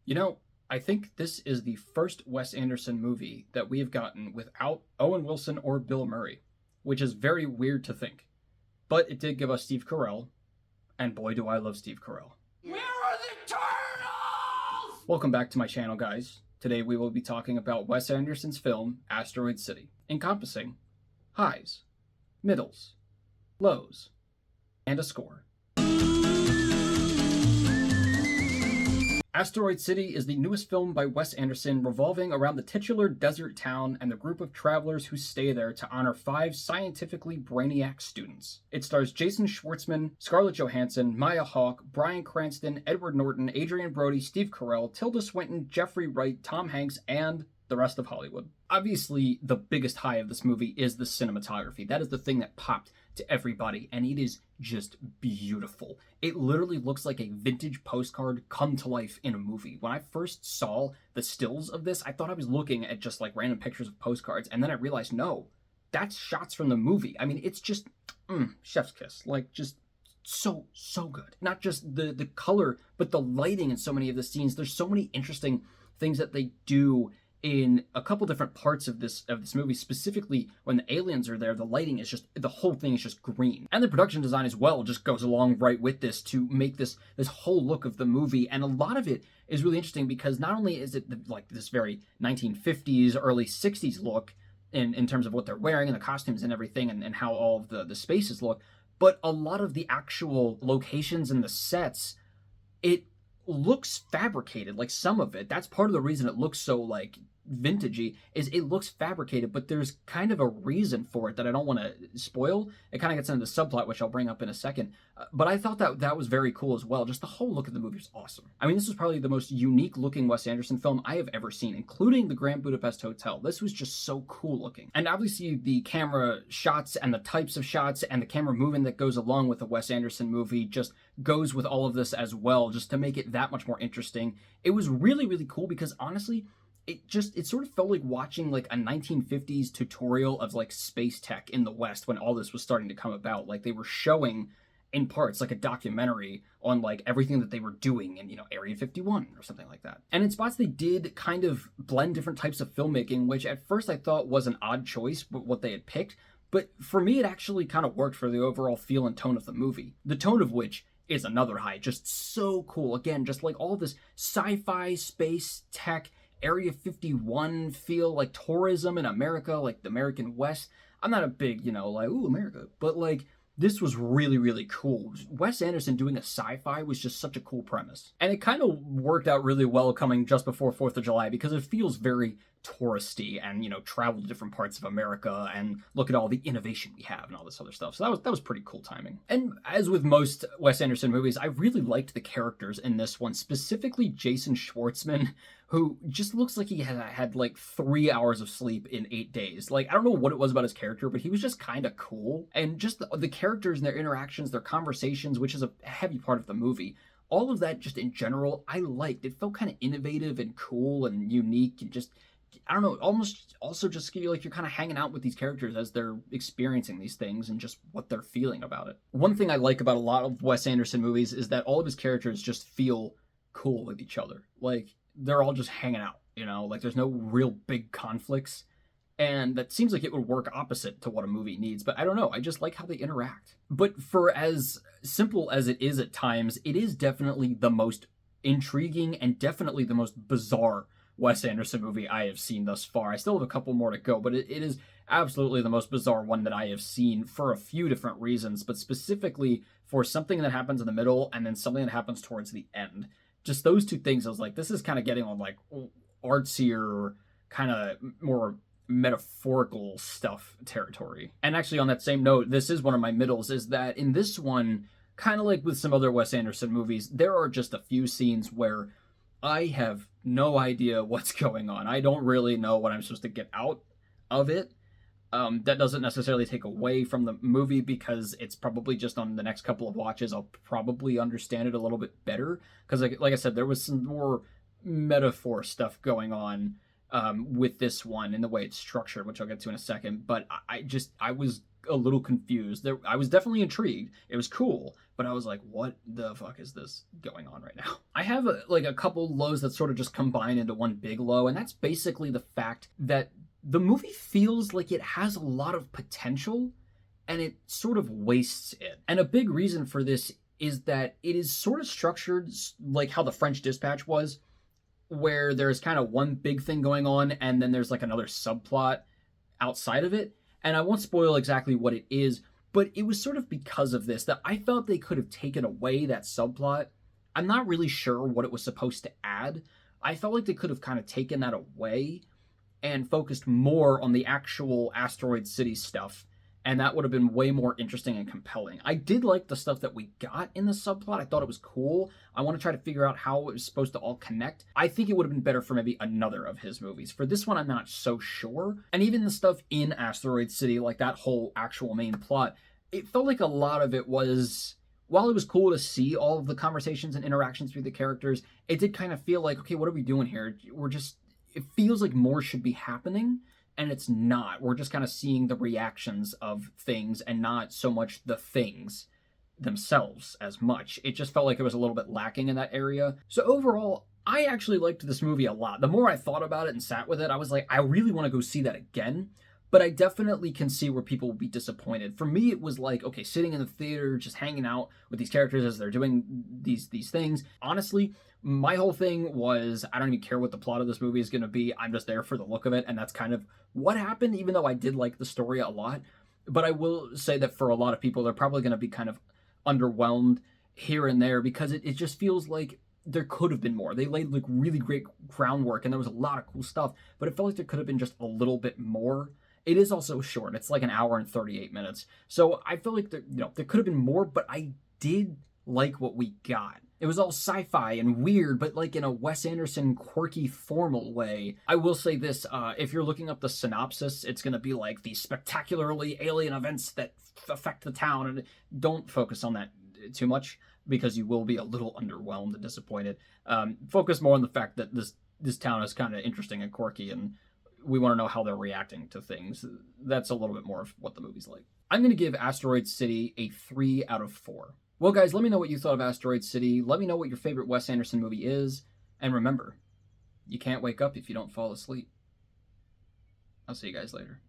You know, I think this is the first Wes Anderson movie that we have gotten without Owen Wilson or Bill Murray, which is very weird to think. But it did give us Steve Carell, and boy do I love Steve Carell. Where are the turtles? Welcome back to my channel, guys. Today we will be talking about Wes Anderson's film, Asteroid City, encompassing highs, middles, lows, and a score. Asteroid City is the newest film by Wes Anderson revolving around the titular desert town and the group of travelers who stay there to honor 5 scientifically brainiac students. It stars Jason Schwartzman, Scarlet Johansson, Maya Hawke, Bryan Cranston, Edward Norton, Adrian Brody, Steve Carell, Tilda Swinton, Jeffrey Wright, Tom Hanks, and the rest of Hollywood. Obviously, the biggest high of this movie is the cinematography. That is the thing that popped to everybody, and it is just beautiful. It literally looks like a vintage postcard come to life in a movie. When I first saw the stills of this, I thought I was looking at just like random pictures of postcards, and then I realized, no, that's shots from the movie. I mean, it's just, chef's kiss. Like, just so good. Not just the color, but the lighting in so many of the scenes. There's so many interesting things that they do in a couple different parts of this movie. Specifically, when the aliens are there, the lighting is just, the whole thing is just green. And the production design as well just goes along right with this to make this whole look of the movie. And a lot of it is really interesting because not only is it like this very 1950s, early 60s look in terms of what they're wearing and the costumes and everything and how all of the spaces look, but a lot of the actual locations and the sets, it looks fabricated. Like, some of it, that's part of the reason it looks so like vintagey, is it looks fabricated, but there's kind of a reason for it that I don't want to spoil. It kind of gets into the subplot, which I'll bring up in a second. But I thought that was very cool as well. Just the whole look of the movie is awesome. I mean, this was probably the most unique looking Wes Anderson film I have ever seen, including the Grand Budapest Hotel. This was just so cool looking. And obviously the camera shots and the types of shots and the camera movement that goes along with a Wes Anderson movie just goes with all of this as well, just to make it that much more interesting. It was really, really cool because honestly, it sort of felt like watching like a 1950s tutorial of like space tech in the West when all this was starting to come about. Like, they were showing in parts like a documentary on like everything that they were doing in, Area 51 or something like that. And in spots they did kind of blend different types of filmmaking, which at first I thought was an odd choice, but what they had picked. But for me, it actually kind of worked for the overall feel and tone of the movie. The tone of which is another high. Just so cool. Again, just like all this sci-fi, space, tech, Area 51 feel, like tourism in America, like the American West. I'm not a big, like, ooh, America. But, like, this was really, really cool. Wes Anderson doing a sci-fi was just such a cool premise. And it kind of worked out really well coming just before 4th of July because it feels very touristy and, travel to different parts of America and look at all the innovation we have and all this other stuff. So that was pretty cool timing. And as with most Wes Anderson movies, I really liked the characters in this one, specifically Jason Schwartzman, who just looks like he had like 3 hours of sleep in 8 days. Like, I don't know what it was about his character, but he was just kind of cool. And just the characters and their interactions, their conversations, which is a heavy part of the movie, all of that just in general, I liked. It felt kind of innovative and cool and unique and just, I don't know, almost also just feel like you're kind of hanging out with these characters as they're experiencing these things and just what they're feeling about it. One thing I like about a lot of Wes Anderson movies is that all of his characters just feel cool with each other. Like, they're all just hanging out, like there's no real big conflicts. And that seems like it would work opposite to what a movie needs, but I don't know, I just like how they interact. But for as simple as it is at times, it is definitely the most intriguing and definitely the most bizarre Wes Anderson movie I have seen thus far. I still have a couple more to go, but it is absolutely the most bizarre one that I have seen for a few different reasons, but specifically for something that happens in the middle and then something that happens towards the end. Just those two things, I was like, this is kind of getting on like artsier, kind of more metaphorical stuff territory. And actually, on that same note, this is one of my middles, is that in this one, kind of like with some other Wes Anderson movies, there are just a few scenes where I have no idea what's going on. I don't really know what I'm supposed to get out of it. That doesn't necessarily take away from the movie because it's probably just on the next couple of watches I'll probably understand it a little bit better. Because like I said, there was some more metaphor stuff going on with this one in the way it's structured, which I'll get to in a second. But I was a little confused. I was definitely intrigued. It was cool, but I was like, what the fuck is this going on right now? I have a couple lows that sort of just combine into one big low, and that's basically the fact that the movie feels like it has a lot of potential, and it sort of wastes it. And a big reason for this is that it is sort of structured like how the French Dispatch was, where there's kind of one big thing going on, and then there's like another subplot outside of it. And I won't spoil exactly what it is, but it was sort of because of this that I felt they could have taken away that subplot. I'm not really sure what it was supposed to add. I felt like they could have kind of taken that away and focused more on the actual Asteroid City stuff, and that would have been way more interesting and compelling. I did like the stuff that we got in the subplot. I thought it was cool. I want to try to figure out how it was supposed to all connect. I think it would have been better for maybe another of his movies. For this one, I'm not so sure. And even the stuff in Asteroid City, like that whole actual main plot, it felt like a lot of it was, while it was cool to see all of the conversations and interactions through the characters, it did kind of feel like, okay, what are we doing here? It feels like more should be happening. And it's not. We're just kind of seeing the reactions of things and not so much the things themselves as much. It just felt like it was a little bit lacking in that area. So overall, I actually liked this movie a lot. The more I thought about it and sat with it, I was like, I really want to go see that again. But I definitely can see where people will be disappointed. For me, it was like, okay, sitting in the theater, just hanging out with these characters as they're doing these things. Honestly, my whole thing was, I don't even care what the plot of this movie is going to be. I'm just there for the look of it, and that's kind of what happened, even though I did like the story a lot. But I will say that for a lot of people, they're probably going to be kind of underwhelmed here and there, because it just feels like there could have been more. They laid like really great groundwork, and there was a lot of cool stuff, but it felt like there could have been just a little bit more. It is also short. It's like an hour and 38 minutes. So I feel like there could have been more, but I did like what we got. It was all sci-fi and weird, but like in a Wes Anderson quirky, formal way. I will say this, if you're looking up the synopsis, it's going to be like these spectacularly alien events that affect the town, and don't focus on that too much, because you will be a little underwhelmed and disappointed. Focus more on the fact that this town is kind of interesting and quirky, and we want to know how they're reacting to things. That's a little bit more of what the movie's like. I'm going to give Asteroid City a 3 out of 4. Well, guys, let me know what you thought of Asteroid City. Let me know what your favorite Wes Anderson movie is. And remember, you can't wake up if you don't fall asleep. I'll see you guys later.